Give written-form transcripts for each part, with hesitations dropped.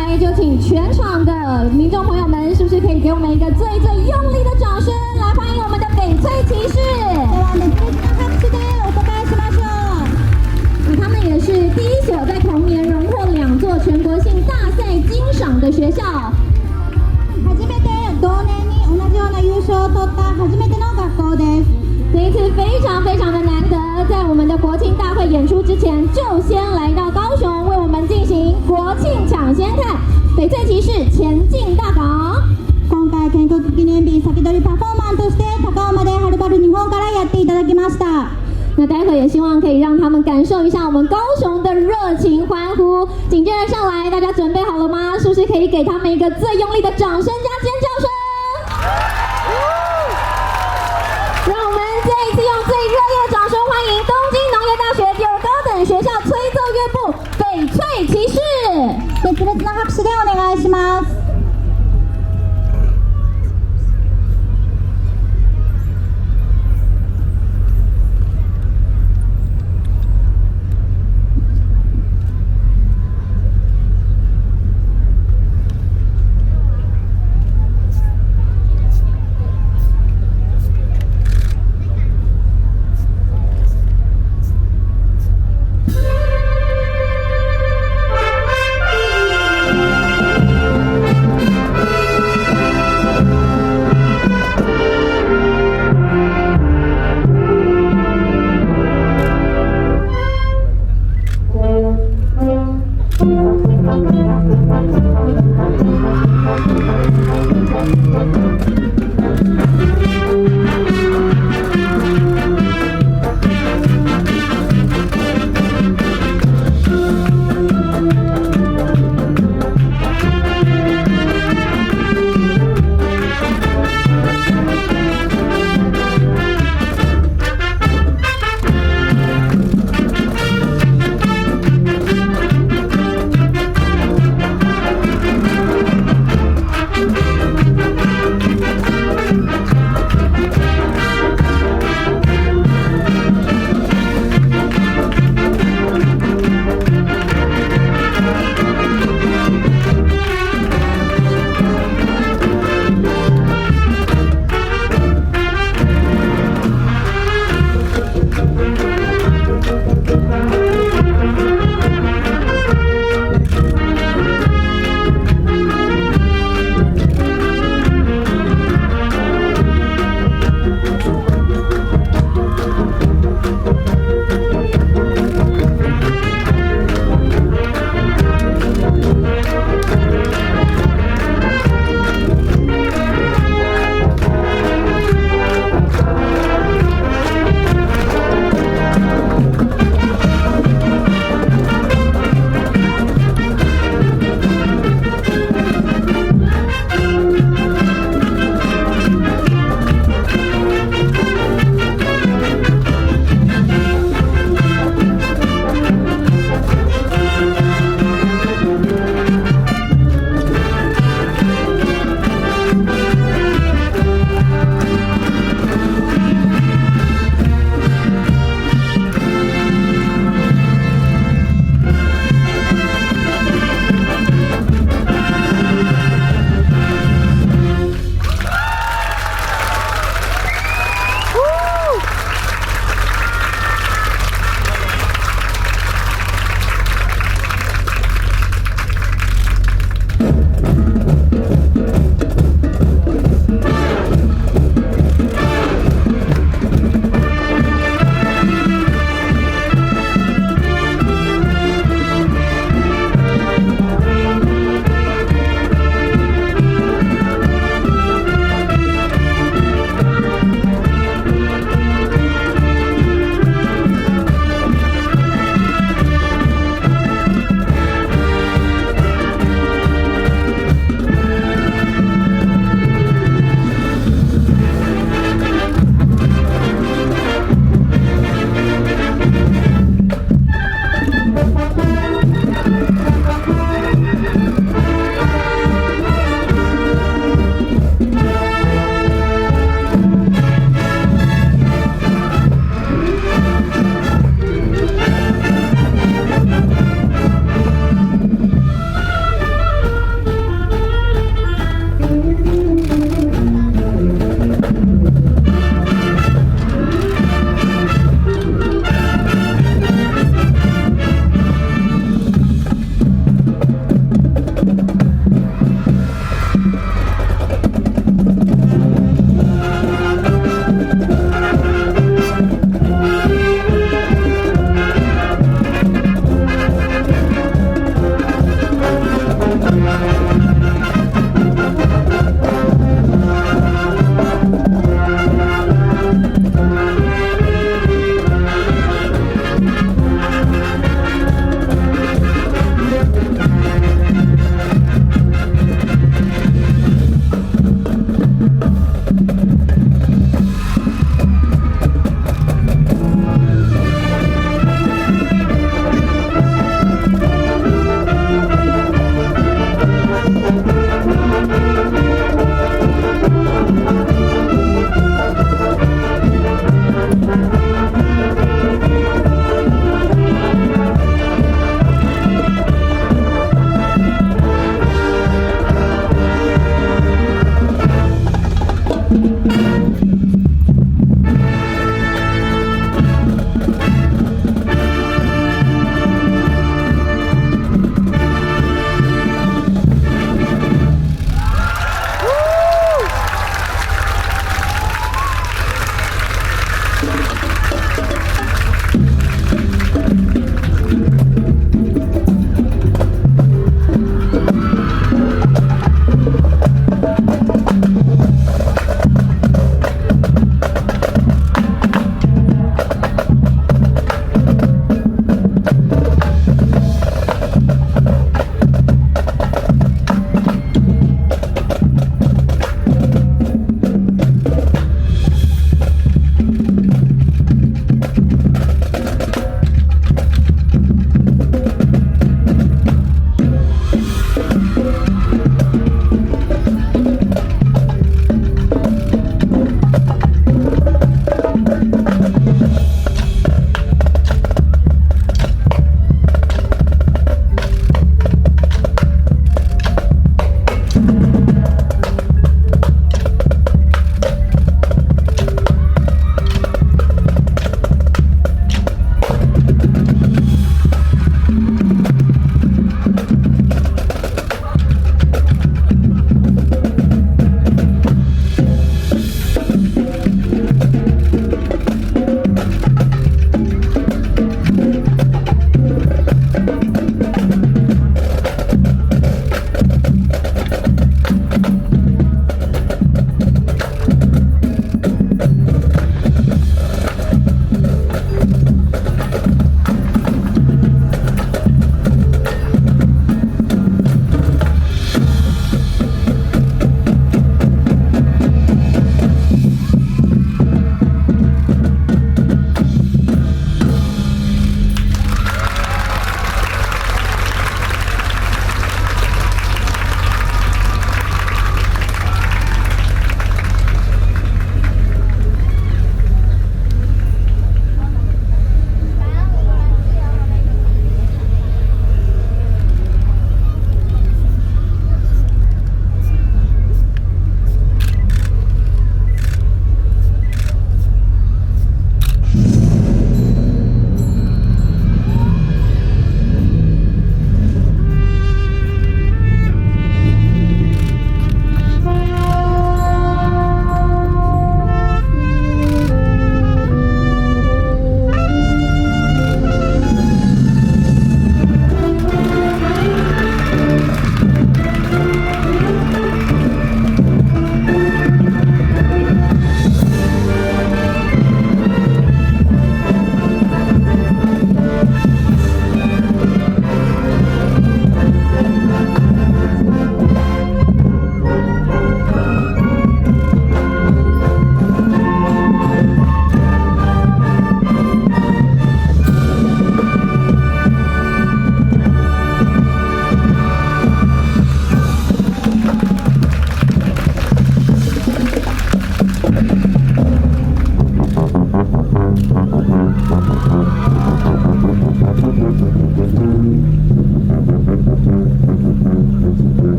来就请全场的民众朋友们，是不是可以给我们一个最用力的掌声，来欢迎我们的翡翠骑士。他们也是第一所在同年荣获2座全国性大赛金赏的学校。初めて同年に同じような優勝を取った初めての学校です。这一次非常的难得，在我们的国庆大会演出之前，就先来到高雄为我们进行国庆抢先看翡翠骑士前进大港。今回建国記念日先取りパフォーマンスとして高雄まではるばる日本からやっていただきました。那待会也希望可以让他们感受一下我们高雄的热情欢呼。紧接着上来，大家准备好了吗？是不是可以给他们一个最用力的掌声加尖叫声？让我们再一次用最热烈的掌声欢迎东京农业大学第二高等学校吹奏乐部翡翠骑士。熱烈な拍手でお願いします。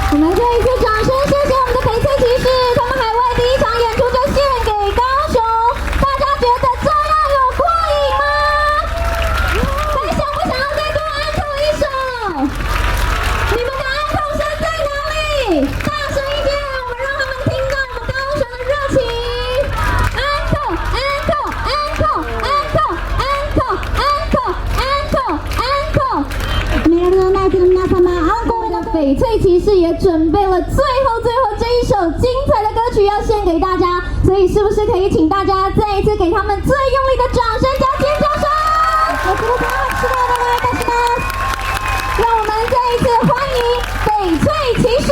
我们这一次掌声，谢谢我们的翡翠骑士，他们海外第一场演出就献给高雄，大家觉得这样有过瘾吗？还想不想要再多安透一首？你们的安透声在哪里？大声一点，我们让他们听到我们高雄的热情。安透，安透，安透，安透，安透，安透，安透，安透。エメラルドナイトの皆様、アンコールの翡翠骑士也准备了最后这一首精彩的歌曲要献给大家，所以是不是可以请大家再一次给他们最用力的掌声加尖叫声？让我们再一次欢迎翡翠骑士。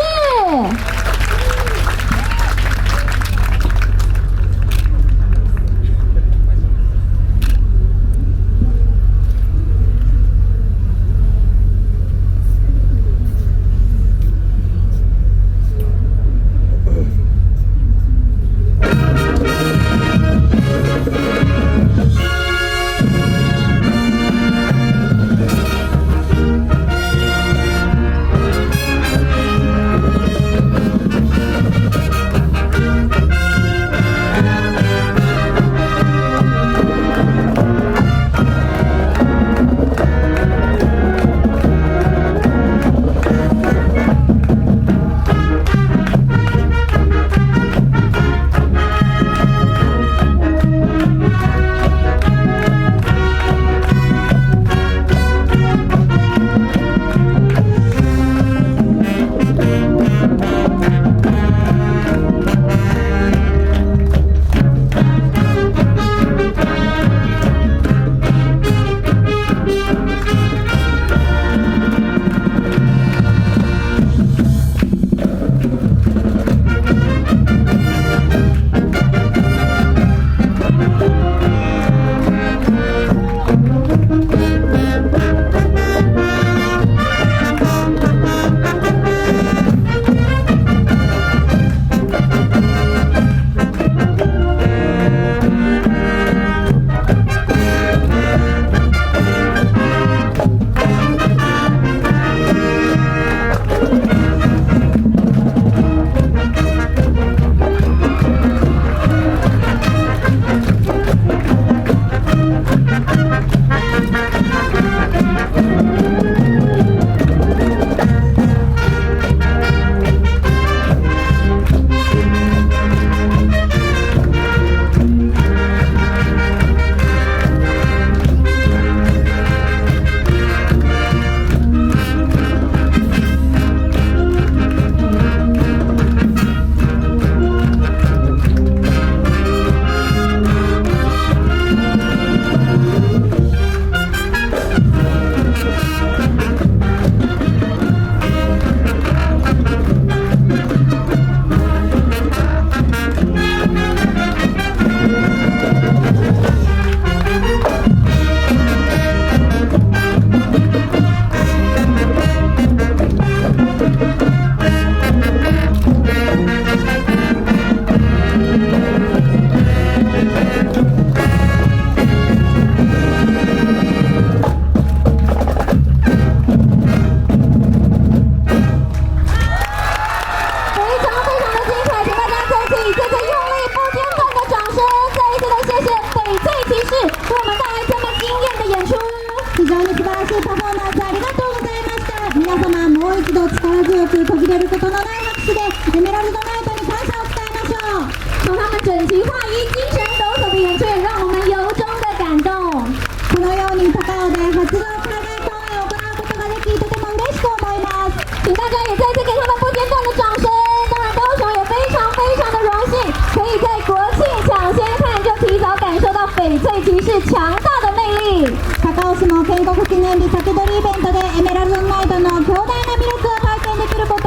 力強く途切れることのない拍手でエメラルドナイトに感謝を伝えましょう。从他们整齐划一、精神抖擞的演出，也让我们由衷的感动。このように高尾で初の海外公演を行うことができ、とても嬉しく思います。请大家也再次给他们不间断的掌声。当然，高雄也非常的荣幸，可以在国庆抢先看就提早感受到翡翠骑士强大的魅力。高雄市も建国記念日先取りイベントでエメラルドナイトの強大な魅力を体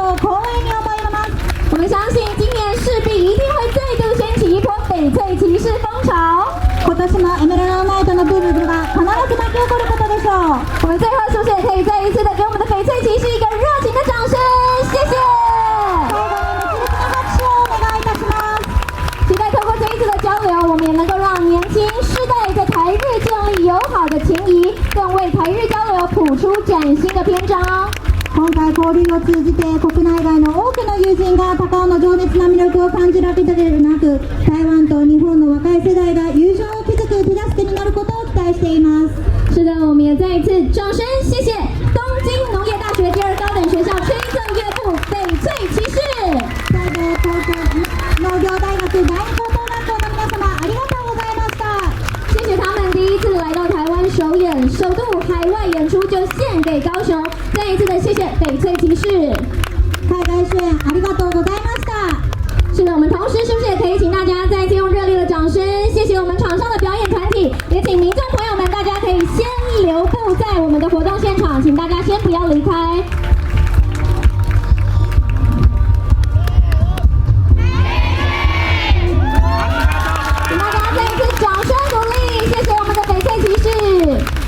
を光栄に思います。我们相信今年势必一定会再度掀起一波翡翠骑士风潮。今年もエメラルドナイトのブームが必ず巻き起こることでしょう。我们最后是不是也可以再一次的给我们的翡翠骑士一个热情的掌声？谢谢。最後に熱烈な拍手をお願いいたします。期待透过这一次的交流，我们也能够让年轻世代在台日建立友好的情谊，更为台日交流谱出崭新的篇章。今回交流を通じて国内外の多くの友人が高尾の情熱な魅力を感じられただけでなく、台湾と日本の若い世代が友情を築く手助けになることを期待しています。是的，我们也再一次掌声谢谢东京农业大学第二高等学校吹奏乐部翡翠骑士。最後東京農業大学第二高等学校の皆様ありがとうございました。谢谢他们第一次来到台湾首演，首度海外演出就献给高雄。再一次的谢谢翡翠骑士。海外主演ありがとうございました。是的，我们同时是不是也可以请大家再一次用热烈的掌声，谢谢我们场上的表演团体，也请民众朋友们，大家可以先留步在我们的活动现场，请大家先不要离开。请大家再一次掌声鼓励，谢谢我们的翡翠骑士。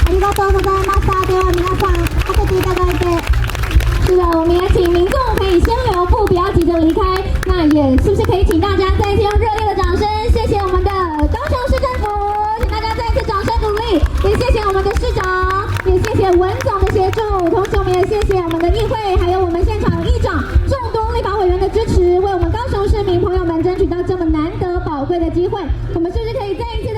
ありがとうございました。では皆さんかけていただいて。是的，我们也请民众可以先留步，不要急着离开。那也是不是可以请大家再一次用热烈的掌声，谢谢我们的高雄市政府，请大家再一次掌声鼓励，也谢谢我们的市长，也谢谢文总的协助，同时我们也谢谢我们的议会，还有我们现场议长众多立法委员的支持，为我们高雄市民朋友们争取到这么难得宝贵的机会。我们是不是可以再一次